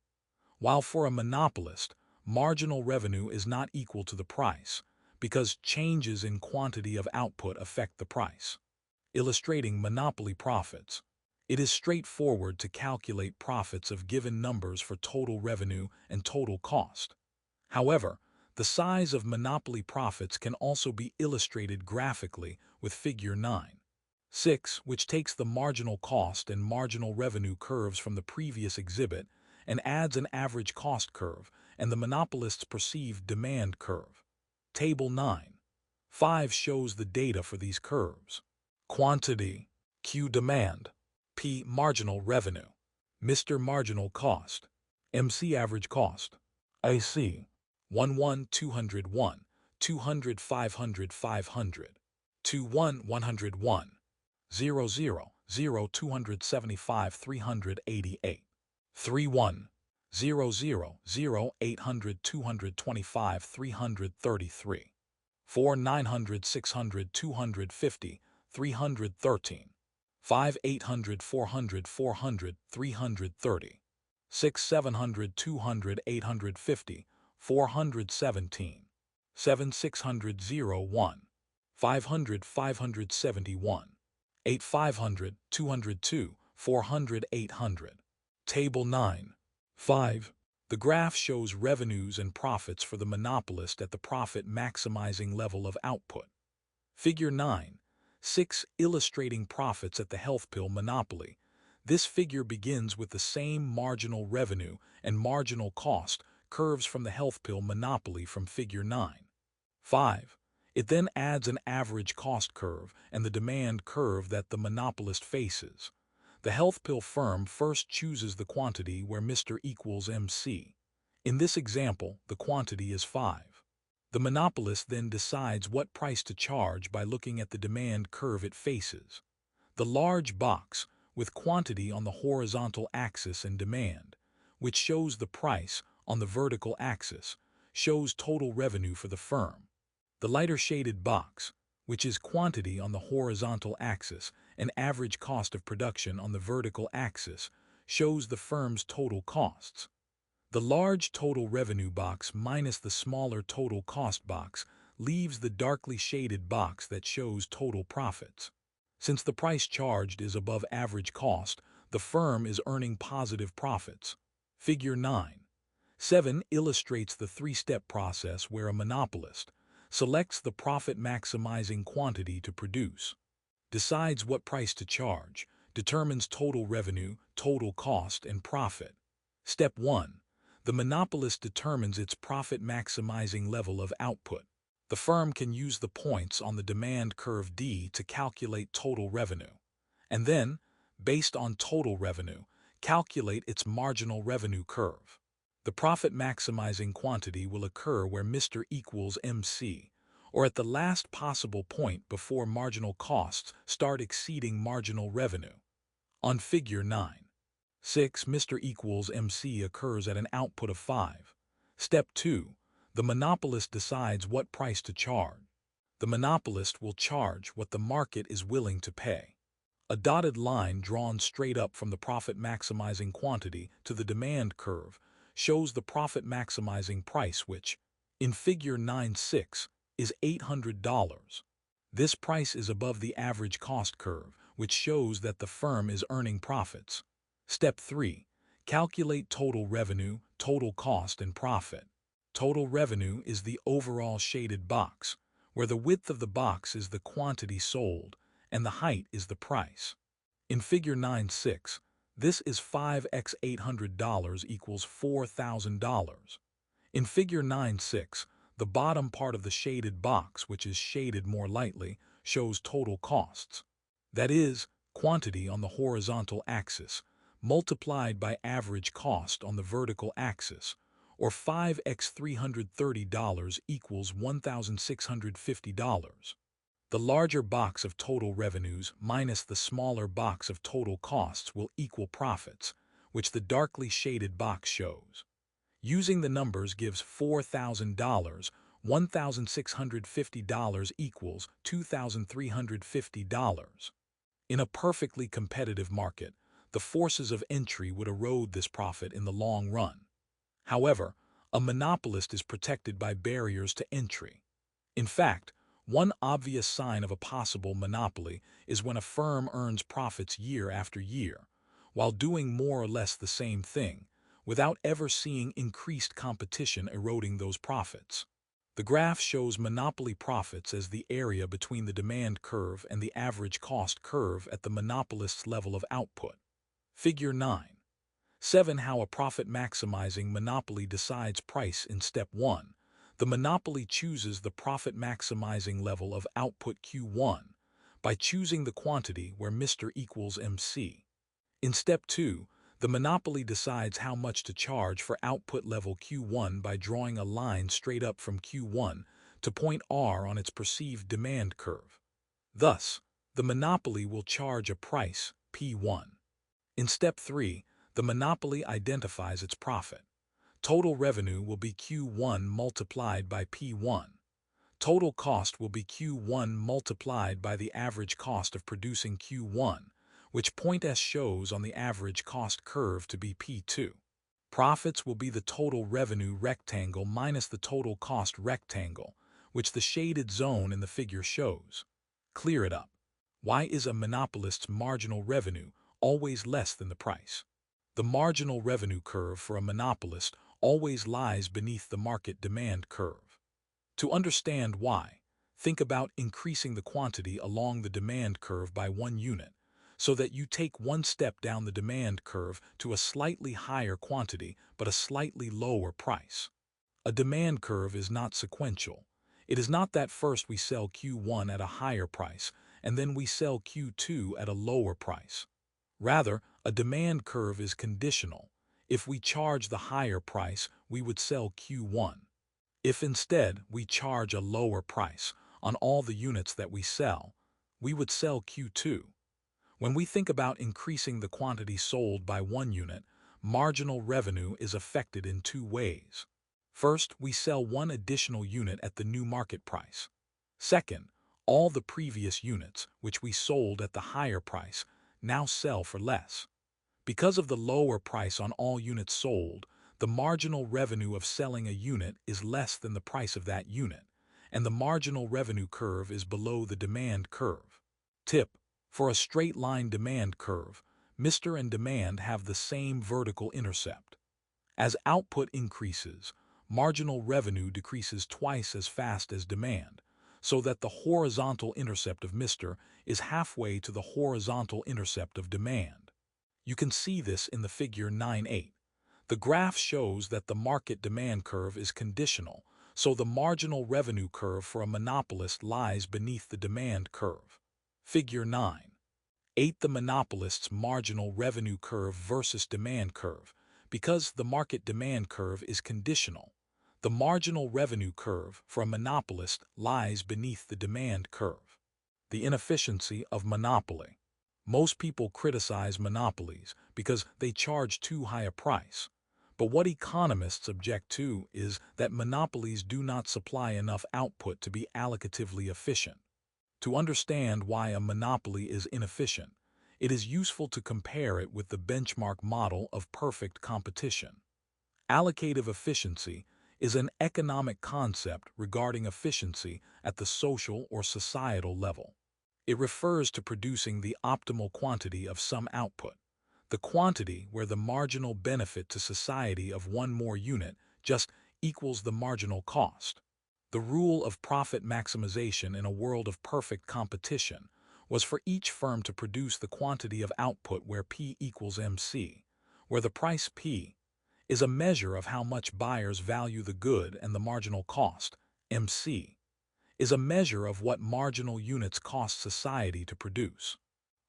While for a monopolist, marginal revenue is not equal to the price, because changes in quantity of output affect the price. Illustrating monopoly profits. It is straightforward to calculate profits of given numbers for total revenue and total cost. However, the size of monopoly profits can also be illustrated graphically with Figure 9.6, which takes the marginal cost and marginal revenue curves from the previous exhibit and adds an average cost curve and the monopolist's perceived demand curve. Table 9.5 shows the data for these curves. Quantity, Q demand, P marginal revenue, Mr marginal cost, MC average cost, AC 1 201, 200 500 500, 21 101, 0 0 0 275 388, 31 0 0 0 800 225 333, 4 900 600 250 313, 5 800 400 400 330, 6 700 200 850 417, 7 600 01, 500 571, 8 500 202 400 800. Table 9.5. The graph shows revenues and profits for the monopolist at the profit maximizing level of output. Figure 9.6 illustrating profits at the health pill monopoly. This figure begins with the same marginal revenue and marginal cost curves from the health pill monopoly from Figure 9.5. It then adds an average cost curve and the demand curve that the monopolist faces. The health pill firm first chooses the quantity where Mr equals MC. In this example, the quantity is 5. The monopolist then decides what price to charge by looking at the demand curve it faces. The large box, with quantity on the horizontal axis and demand, which shows the price on the vertical axis, shows total revenue for the firm. The lighter shaded box, which is quantity on the horizontal axis and average cost of production on the vertical axis, shows the firm's total costs. The large total revenue box minus the smaller total cost box leaves the darkly shaded box that shows total profits. Since the price charged is above average cost, the firm is earning positive profits. Figure 9.7 illustrates the three-step process where a monopolist selects the profit-maximizing quantity to produce, decides what price to charge, determines total revenue, total cost, and profit. Step 1. The monopolist determines its profit-maximizing level of output. The firm can use the points on the demand curve D to calculate total revenue, and then, based on total revenue, calculate its marginal revenue curve. The profit-maximizing quantity will occur where Mr equals MC, or at the last possible point before marginal costs start exceeding marginal revenue. On Figure 9.6, Mr equals MC occurs at an output of 5. Step 2. The monopolist decides what price to charge. The monopolist will charge what the market is willing to pay. A dotted line drawn straight up from the profit-maximizing quantity to the demand curve shows the profit-maximizing price which, in Figure 9.6, is $800. This price is above the average cost curve, which shows that the firm is earning profits. Step 3. Calculate total revenue, total cost, and profit. Total revenue is the overall shaded box, where the width of the box is the quantity sold and the height is the price. In Figure 9.6, this is 5x $800 equals $4,000. In Figure 9.6, the bottom part of the shaded box, which is shaded more lightly, shows total costs. That is, quantity on the horizontal axis, multiplied by average cost on the vertical axis, or 5x $330 equals $1,650. The larger box of total revenues minus the smaller box of total costs will equal profits, which the darkly shaded box shows. Using the numbers gives $4,000, $1,650 equals $2,350. In a perfectly competitive market, the forces of entry would erode this profit in the long run. However, a monopolist is protected by barriers to entry. In fact, One obvious sign of a possible monopoly is when a firm earns profits year after year, while doing more or less the same thing, without ever seeing increased competition eroding those profits. The graph shows monopoly profits as the area between the demand curve and the average cost curve at the monopolist's level of output. Figure 9. 7. How a profit-maximizing monopoly decides price. In step 1, the monopoly chooses the profit-maximizing level of output Q1 by choosing the quantity where Mr. equals MC. In step 2, the monopoly decides how much to charge for output level Q1 by drawing a line straight up from Q1 to point R on its perceived demand curve. Thus, the monopoly will charge a price, P1. In step 3, the monopoly identifies its profit. Total revenue will be Q1 multiplied by P1. Total cost will be Q1 multiplied by the average cost of producing Q1, which point S shows on the average cost curve to be P2. Profits will be the total revenue rectangle minus the total cost rectangle, which the shaded zone in the figure shows. Clear it up. Why is a monopolist's marginal revenue always less than the price? The marginal revenue curve for a monopolist always lies beneath the market demand curve. To understand why, think about increasing the quantity along the demand curve by 1 unit, so that you take one step down the demand curve to a slightly higher quantity but a slightly lower price. A demand curve is not sequential. It is not that first we sell Q1 at a higher price and then we sell Q2 at a lower price. Rather, a demand curve is conditional. If we charge the higher price, we would sell Q1. If instead we charge a lower price on all the units that we sell, we would sell Q2. When we think about increasing the quantity sold by 1 unit, marginal revenue is affected in 2 ways. First, we sell 1 additional unit at the new market price. Second, all the previous units, which we sold at the higher price, now sell for less. Because of the lower price on all units sold, the marginal revenue of selling a unit is less than the price of that unit, and the marginal revenue curve is below the demand curve. Tip: for a straight-line demand curve, Mr. and demand have the same vertical intercept. As output increases, marginal revenue decreases twice as fast as demand, so that the horizontal intercept of Mr. is halfway to the horizontal intercept of demand. You can see this in the figure 9.8. The graph shows that the market demand curve is conditional, so the marginal revenue curve for a monopolist lies beneath the demand curve. Figure 9.8. The monopolist's marginal revenue curve versus demand curve. Because the market demand curve is conditional, the marginal revenue curve for a monopolist lies beneath the demand curve. The inefficiency of monopoly. Most people criticize monopolies because they charge too high a price. But what economists object to is that monopolies do not supply enough output to be allocatively efficient. To understand why a monopoly is inefficient, it is useful to compare it with the benchmark model of perfect competition. Allocative efficiency is an economic concept regarding efficiency at the social or societal level. It refers to producing the optimal quantity of some output, the quantity where the marginal benefit to society of 1 more unit just equals the marginal cost. The rule of profit maximization in a world of perfect competition was for each firm to produce the quantity of output where P equals MC, where the price P is a measure of how much buyers value the good and the marginal cost, MC, is a measure of what marginal units cost society to produce.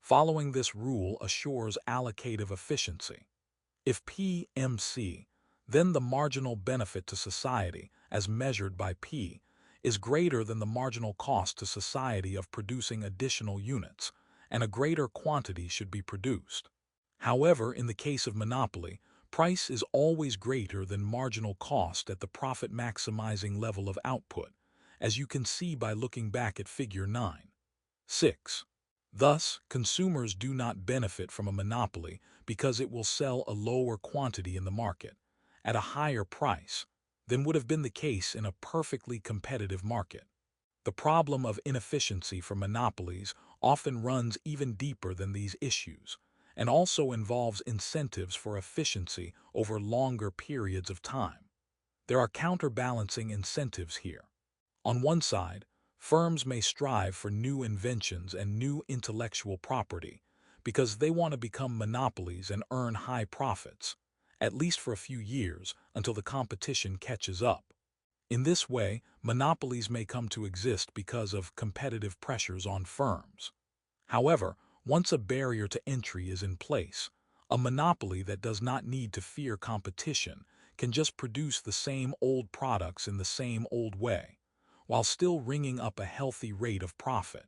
Following this rule assures allocative efficiency. If P MC, then the marginal benefit to society, as measured by P, is greater than the marginal cost to society of producing additional units, and a greater quantity should be produced. However, in the case of monopoly, price is always greater than marginal cost at the profit-maximizing level of output, as you can see by looking back at figure 9.6. Thus, consumers do not benefit from a monopoly because it will sell a lower quantity in the market, at a higher price, than would have been the case in a perfectly competitive market. The problem of inefficiency for monopolies often runs even deeper than these issues, and also involves incentives for efficiency over longer periods of time. There are counterbalancing incentives here. On one side, firms may strive for new inventions and new intellectual property because they want to become monopolies and earn high profits, at least for a few years until the competition catches up. In this way, monopolies may come to exist because of competitive pressures on firms. However, once a barrier to entry is in place, a monopoly that does not need to fear competition can just produce the same old products in the same old way, while still ringing up a healthy rate of profit.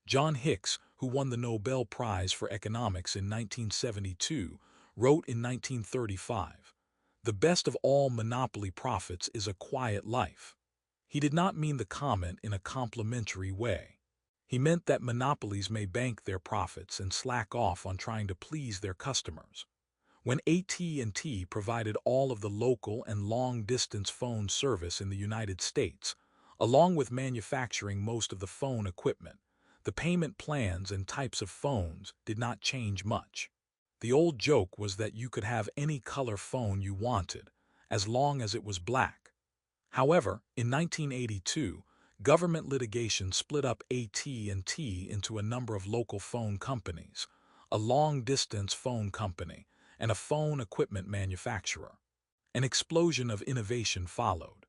John Hicks, who won the Nobel Prize for Economics in 1972, wrote in 1935, "The best of all monopoly profits is a quiet life." He did not mean the comment in a complimentary way. He meant that monopolies may bank their profits and slack off on trying to please their customers. When AT&T provided all of the local and long-distance phone service in the United States, along with manufacturing most of the phone equipment, the payment plans and types of phones did not change much. The old joke was that you could have any color phone you wanted, as long as it was black. However, in 1982, government litigation split up AT&T into a number of local phone companies, a long-distance phone company, and a phone equipment manufacturer. An explosion of innovation followed.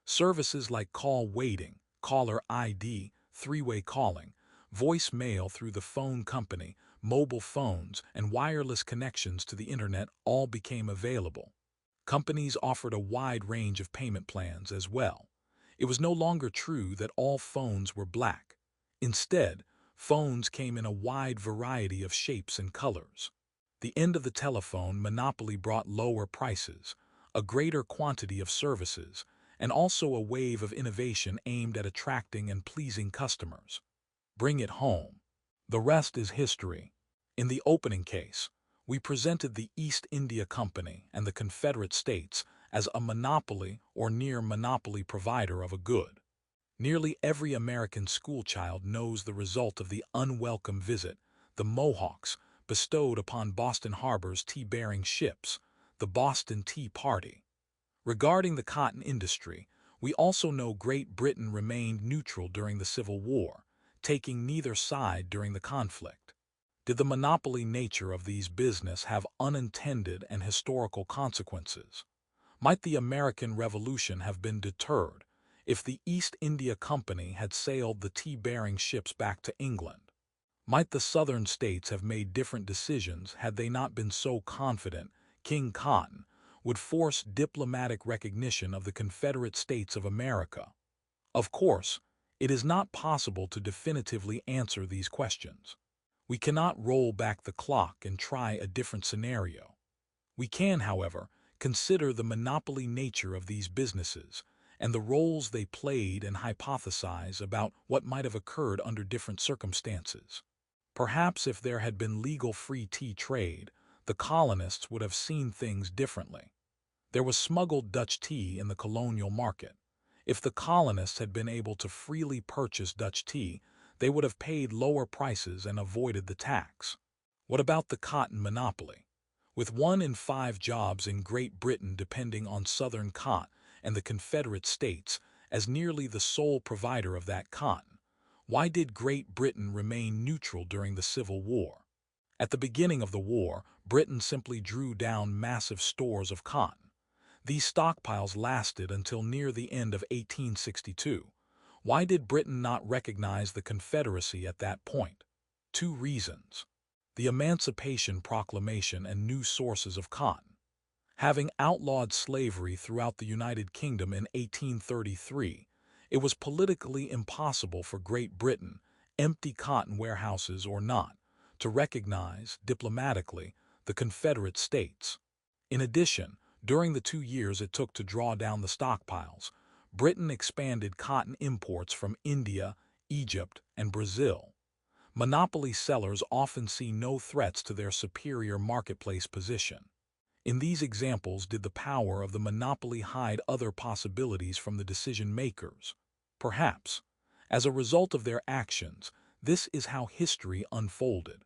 Services like call waiting, caller ID, three-way calling, voicemail through the phone company, mobile phones, and wireless connections to the internet all became available. Companies offered a wide range of payment plans as well. It was no longer true that all phones were black. Instead, phones came in a wide variety of shapes and colors. The end of the telephone monopoly brought lower prices, a greater quantity of services, and also a wave of innovation aimed at attracting and pleasing customers. Bring it home. The rest is history. In the opening case, we presented the East India Company and the Confederate States as a monopoly or near monopoly provider of a good. Nearly every American schoolchild knows the result of the unwelcome visit the Mohawks bestowed upon Boston Harbor's tea-bearing ships, the Boston Tea Party. Regarding the cotton industry, we also know Great Britain remained neutral during the Civil War, taking neither side during the conflict. Did the monopoly nature of these business have unintended and historical consequences? Might the American Revolution have been deterred if the East India Company had sailed the tea-bearing ships back to England? Might the Southern states have made different decisions had they not been so confident King Cotton would force diplomatic recognition of the Confederate States of America? Of course, it is not possible to definitively answer these questions. We cannot roll back the clock and try a different scenario. We can, however, consider the monopoly nature of these businesses and the roles they played and hypothesize about what might have occurred under different circumstances. Perhaps if there had been legal free tea trade, the colonists would have seen things differently. There was smuggled Dutch tea in the colonial market. If the colonists had been able to freely purchase Dutch tea, they would have paid lower prices and avoided the tax. What about the cotton monopoly? With 1 in 5 jobs in Great Britain depending on Southern cotton and the Confederate States as nearly the sole provider of that cotton, why did Great Britain remain neutral during the Civil War? At the beginning of the war, Britain simply drew down massive stores of cotton. These stockpiles lasted until near the end of 1862. Why did Britain not recognize the Confederacy at that point? 2 reasons. The Emancipation Proclamation and new sources of cotton. Having outlawed slavery throughout the United Kingdom in 1833, it was politically impossible for Great Britain, empty cotton warehouses or not, to recognize, diplomatically, the Confederate States. In addition, during the 2 years it took to draw down the stockpiles, Britain expanded cotton imports from India, Egypt, and Brazil. Monopoly sellers often see no threats to their superior marketplace position. In these examples, did the power of the monopoly hide other possibilities from the decision makers? Perhaps. As a result of their actions, this is how history unfolded.